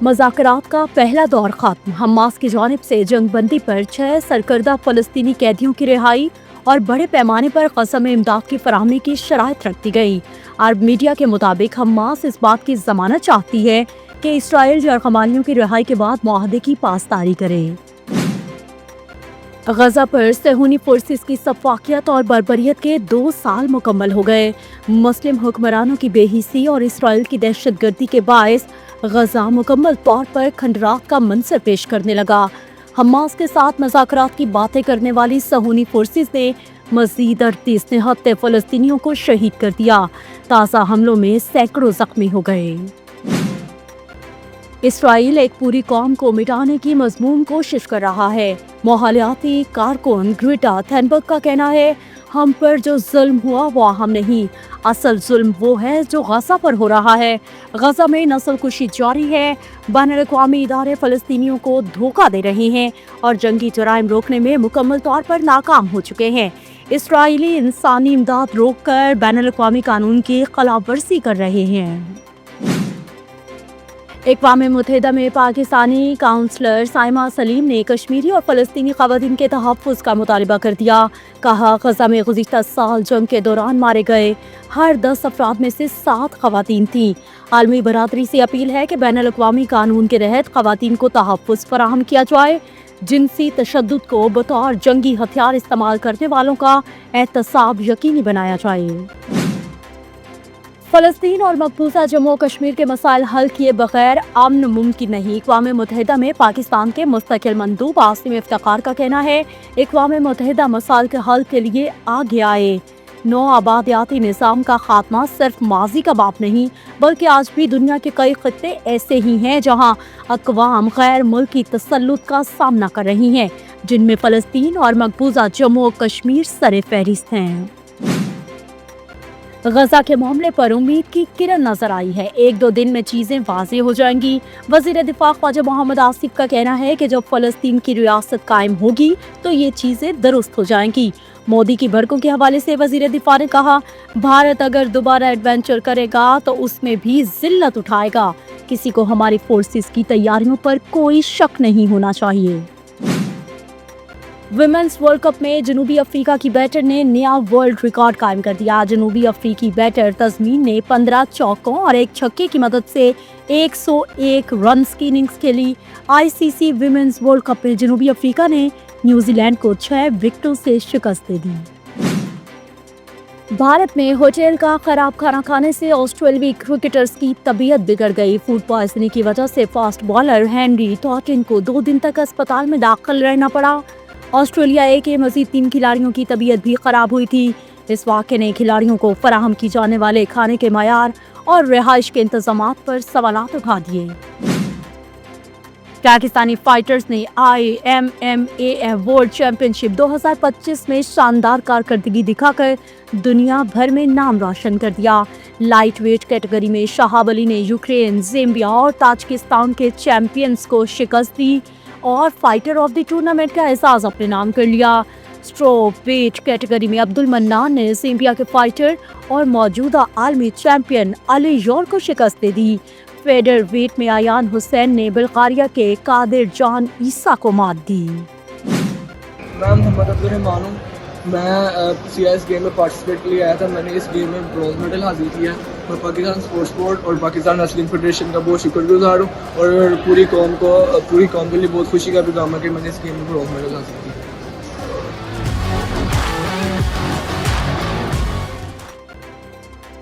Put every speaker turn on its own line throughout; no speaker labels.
मज़ाकरात का पहला दौर खत्म। हमास की जानिब से जंग बंदी पर 6 सरकर्दा फ़लस्तीनी कैदियों की रिहाई और बड़े पैमाने पर क़सम इमदाद की फराहमी की शराइत रख दी गई। अरब मीडिया के मुताबिक हमास इस बात की ज़मानत चाहती है कि इसराइल यरग़मालियों की रिहाई के बाद मुआहदे की पासदारी करे। गजा पर सहूनी फोर्सेस की सफाकियत और बर्बरियत के 2 साल मुकम्मल हो गए। मुस्लिम हुक्मरानों की बेहिसी और इसराइल की दहशतगर्दी के बायस गजा मुकम्मल तौर पर खंडरात का मंजर पेश करने लगा। हमास के साथ मज़ाकरात की बातें करने वाली सहूनी फोर्सेस ने मज़ीद 38 निहत्ते फ़लस्तीनियों को शहीद कर दिया। ताज़ा हमलों में सैकड़ों जख्मी हो गए। इसराइल एक पूरी कौम को मिटाने की मज़मूम कोशिश कर रहा है। माहौलियाती कारकुन ग्रेटा थनबर्ग का कहना है, हम पर जो जुल्म हुआ वो हम नहीं, असल जुल्म वो है जो गजा पर हो रहा है। गजा में नस्ल कुशी जारी है। बैनुल-अक़वामी इदारे फ़लस्तीनियों को धोखा दे रहे हैं और जंगी जराइम रोकने में मुकम्मल तौर पर नाकाम हो चुके हैं। इसराइली इंसानी इमदाद रोक कर बैनुल-अक़वामी कानून की खिलाफ वर्जी कर रहे हैं। अक़वाम मुत्तहिदा में पाकिस्तानी काउंसलर साइमा सलीम ने कश्मीरी और फ़लस्तीनी ख़वातीन के तहफ़्फ़ुज़ का मुतालबा कर दिया। कहा, गजा में गुज़िश्ता साल जंग के दौरान मारे गए हर 10 अफराद में से 7 ख़वातीन थीं। आलमी बरादरी से अपील है कि बैनुल-अक़वामी कानून के तहत ख़वातीन को तहफ़्फ़ुज़ फराहम किया जाए। जिनसी तशद्दुद को बतौर जंगी हथियार इस्तेमाल करने वालों का एहतसाब यकीनी बनाया जाए। फ़लस्तीन और मकबूजा जम्मू कश्मीर के मसाइल हल किए बगैर अमन मुमकिन नहीं। अक़वाम मुत्तहिदा में पाकिस्तान के मुस्तकिल मंदूब आसिम इफ्तिखार का कहना है, अक़वाम मुत्तहिदा मसाइल के हल के लिए आगे आए। नौ आबादियाती निज़ाम का खात्मा सिर्फ माजी का बाप नहीं, बल्कि आज भी दुनिया के कई खित्ते ऐसे ही हैं जहाँ अक़वाम गैर मुल्की तसल्लुत का सामना कर रही हैं, जिनमें फ़लस्तीन और मकबूजा जम्मू कश्मीर सरे फहरिस्त हैं। गजा के मामले पर उम्मीद की किरण नजर आई है। 1-2 दिन में चीजें वाज़ेह हो जाएंगी। वज़ीर दिफा ख्वाजा मोहम्मद आसिफ का कहना है कि जब फ़लस्तीन की रियासत कायम होगी तो ये चीजें दुरुस्त हो जाएंगी। मोदी की भड़कों के हवाले से वज़ीर दिफा ने कहा, भारत अगर दोबारा एडवेंचर करेगा तो उसमें भी जिल्लत उठाएगा। किसी को हमारी फोर्सेस की तैयारियों पर कोई शक नहीं होना चाहिए। विमेंस वर्ल्ड कप में जनूबी अफ्रीका की बैटर ने नया वर्ल्ड रिकॉर्ड कायम कर दिया। जनूबी अफ्रीकी बैटर तज़मीन ने 15 चौकों और 1 छक्के की मदद से 101 रन की इनिंग्स खेली। आईसीसी विमेंस वर्ल्ड कप में जनूबी अफ्रीका ने न्यूजीलैंड को 6 विकेटों से शिकस्त दे दी। भारत में होटल का खराब खाना खाने से ऑस्ट्रेलियाई क्रिकेटर्स की तबीयत बिगड़ गई। फूड पॉइजनिंग की वजह से फास्ट बॉलर हेनरी टॉटिन को 2 दिन तक अस्पताल में दाखिल रहना पड़ा। ऑस्ट्रेलिया ए के मजीद 3 खिलाड़ियों की तबीयत भी खराब हुई थी। इस वाक़े ने खिलाड़ियों को फराहम की जाने वाले खाने के मयार और रिहाइश के इंतजामात पर सवालात उठा दिए। पाकिस्तानी फाइटर्स ने IMMAF वर्ल्ड चैंपियनशिप 2025 में शानदार कारकर्दगी दिखाकर दुनिया भर में नाम रोशन कर दिया। लाइट वेट कैटेगरी में शाहाब अली ने यूक्रेन, ज़ाम्बिया और ताजिकिस्तान के चैंपियंस को शिकस्त दी और फाइटर ऑफ द टूर्नामेंट का एजाज अपने नाम कर लिया। स्ट्रोक वेट कैटेगरी में अब्दुल मन्नान ने ज़ाम्बिया के फाइटर और मौजूदा आलमी चैंपियन अली योर को शिकस्त दे दी। फेदर वेट में आयान हुसैन ने बुल्गारिया के कादिर जान ईसा को मात दी।
मैं मोहम्मद अब्दुल रहमान हूँ। मैं CS गेम में पार्टिसिपेट के लिए आया था। मैंने इस गेम में ब्रॉन्ज मेडल हासिल किया और पाकिस्तान स्पोर्ट्स बोर्ड और पाकिस्तान रेसलिंग फेडरेशन का बहुत शुक्रगुजार हूँ और पूरी कौम के लिए बहुत खुशी का पैगाम है कि मैंने इस गेम में ब्रॉन्ज मेडल हासिल किया।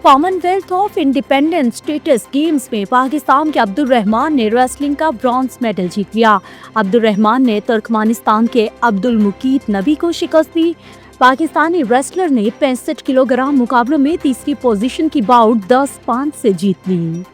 Commonwealth of independence status games में पाकिस्तान के अब्दुल रहमान ने रेसलिंग का ब्रॉन्ज मेडल जीत लिया। अब्दुल रहमान ने तुर्कमानिस्तान के अब्दुल मुकीत नबी को शिकस्त दी। पाकिस्तानी रेसलर ने 65 किलोग्राम मुकाबलों में तीसरी पोजीशन की बाउट 10-5 से जीत ली।